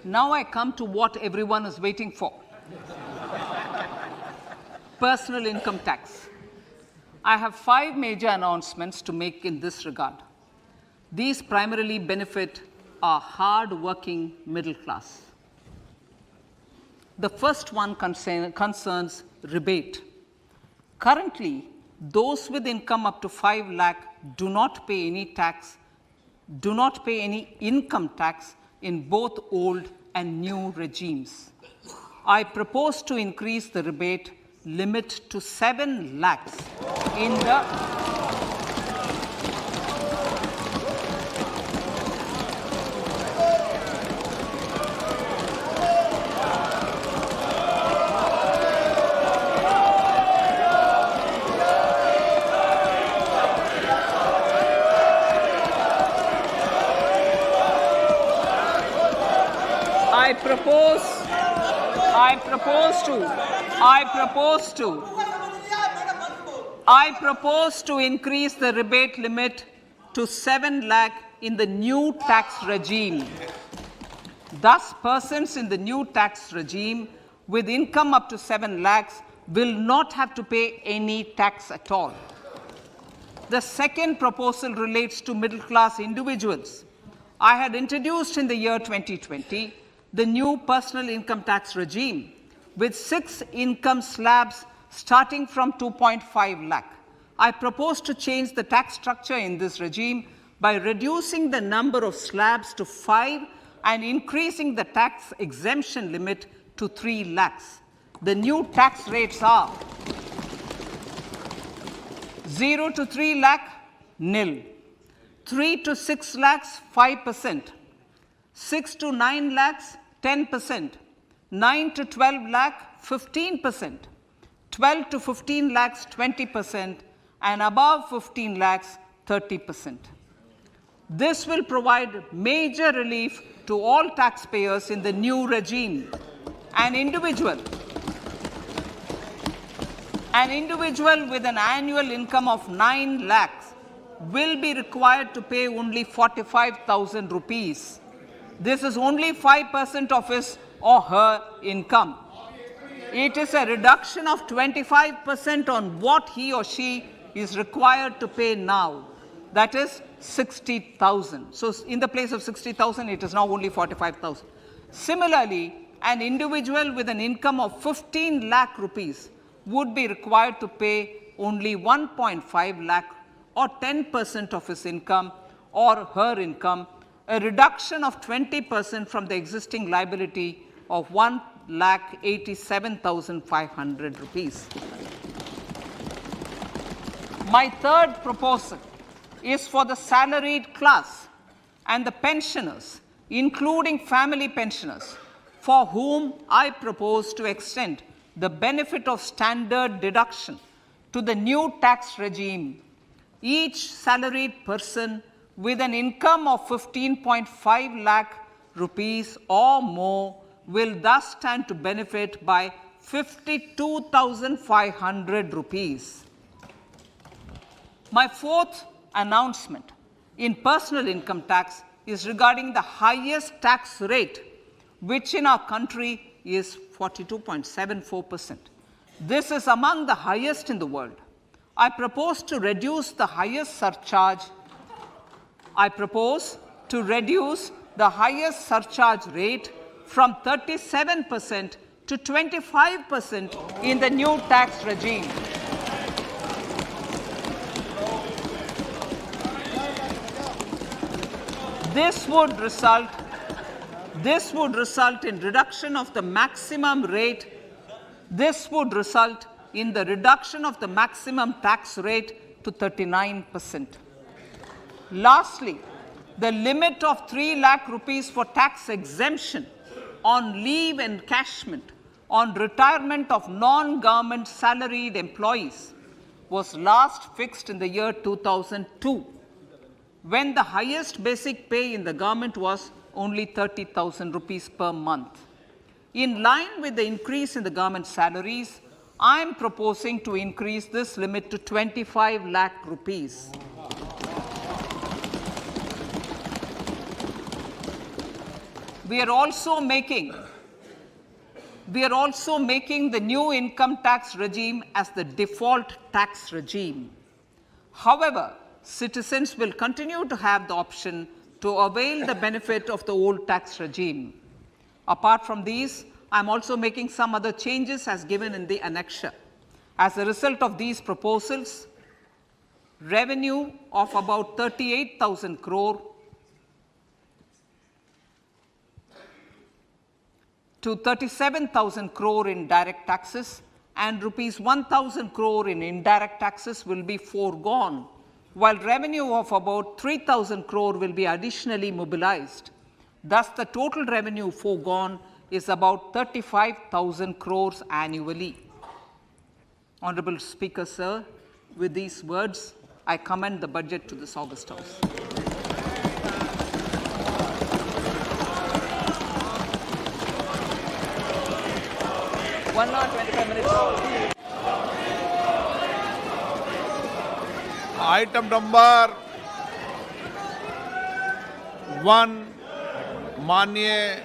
Now I come to what everyone is waiting for. Personal income tax. I have 5 major announcements to make in this regard. These primarily benefit our hard-working middle class. The first one concerns rebate. Currently, those with income up to 5 lakh do not pay any income tax in both old and new regimes. I propose to increase the rebate limit to 7 lakhs in the I propose to increase the rebate limit to 7 lakh in the new tax regime. Thus, persons in the new tax regime with income up to 7 lakhs will not have to pay any tax at all. The second proposal relates to middle class individuals. I had introduced in the year 2020 the new personal income tax regime with 6 income slabs starting from 2.5 lakh. I propose to change the tax structure in this regime by reducing the number of slabs to 5 and increasing the tax exemption limit to 3 lakhs. The new tax rates are 0 to 3 lakh, nil; 3 to 6 lakhs, 5%; 6 to 9 lakhs, 10%; 9 to 12 lakh, 15%; 12 to 15 lakhs, 20%; and above 15 lakhs, 30%. This will provide major relief to all taxpayers in the new regime. An individual with an annual income of 9 lakhs will be required to pay only 45,000 rupees. This is only 5% of his or her income. It is a reduction of 25% on what he or she is required to pay now. That is 60,000. So in the place of 60,000, it is now only 45,000. Similarly, an individual with an income of 15 lakh rupees would be required to pay only 1.5 lakh or 10% of his income or her income, a reduction of 20% from the existing liability of 1,87,500 rupees. My third proposal is for the salaried class and the pensioners, including family pensioners, for whom I propose to extend the benefit of standard deduction to the new tax regime. Each salaried person with an income of 15.5 lakh rupees or more will thus stand to benefit by 52,500 rupees. My fourth announcement in personal income tax is regarding the highest tax rate, which in our country is 42.74%. This is among the highest in the world. I propose to reduce the highest surcharge rate from 37% to 25% in the new tax regime. This would result in reduction of the maximum rate. This would result in the reduction of the maximum tax rate to 39%. Lastly, the limit of 3 lakh rupees for tax exemption on leave encashment on retirement of non-government salaried employees was last fixed in the year 2002, when the highest basic pay in the government was only 30,000 rupees per month. In line with the increase in the government salaries, I am proposing to increase this limit to 25 lakh rupees. We are also making the new income tax regime as the default tax regime. However, citizens will continue to have the option to avail the benefit of the old tax regime. Apart from these, I am also making some other changes as given in the annexure. As a result of these proposals, revenue of about 38,000 crore to 37,000 crore in direct taxes and rupees 1,000 crore in indirect taxes will be foregone, while revenue of about 3,000 crore will be additionally mobilized. Thus, the total revenue foregone is about 35,000 crores annually. Honorable Speaker, sir, with these words, I commend the budget to this august House. One hour, 25 minutes. Item number 1, माननीय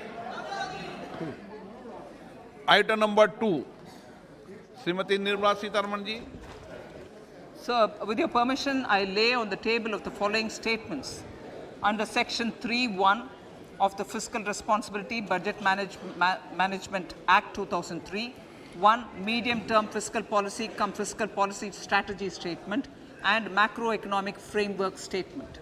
item number 2, Shrimati Nirmala Sitharaman ji. Sir, with your permission, I lay on the table of the following statements. Under Section 3(1) of the Fiscal Responsibility Budget Management Act 2003, 1. Medium-term fiscal policy cum fiscal policy strategy statement and macroeconomic framework statement.